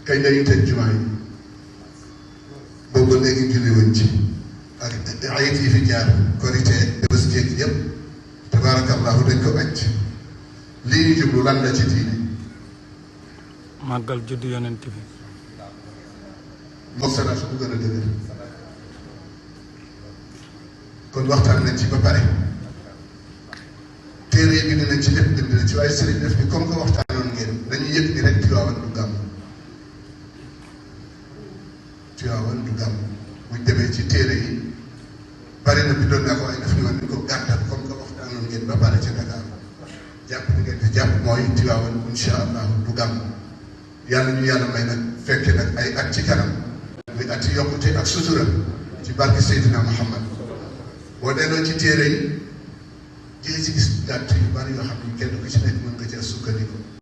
kañ lañu tëj jumaa yi boobu ba léegi julli wuñ ci ak ayit yi fi jaar korite Tabaski yëpp tabaarakallahu dañ ko wàcc lii ñu jublu lan la ci diine màggal juddu yonent bi mook salaatu bu gën a dëgër kon waxtaan nañ ci ba pare téere bi dinañ ci lépp bind na ci waaye sëriñ def ni comme que waxtaanoon ngeen dañuy yëg ni rek Tiwaawan du gàmm Tiwaawan du gàmm buñ demee ci téere yi bari na bindoon naa ko waaye daf ñu woon ni ko gàttal comme que waxtaanoon ngeen ba pare ca Dakar jàpp ni ngeen ko jàpp mooy Tiwaawan insha allah du gàmm yàlla ñu yàlla may nag fekke nag ay at ci kanam muy at yi yokkute ak sutura ci barke Seydina Muhammad boo delloo ci téere yi jëlee ci gis gàtt yu bari yoo xam ne kenn ku ci nekk mën nga cee sukkandiku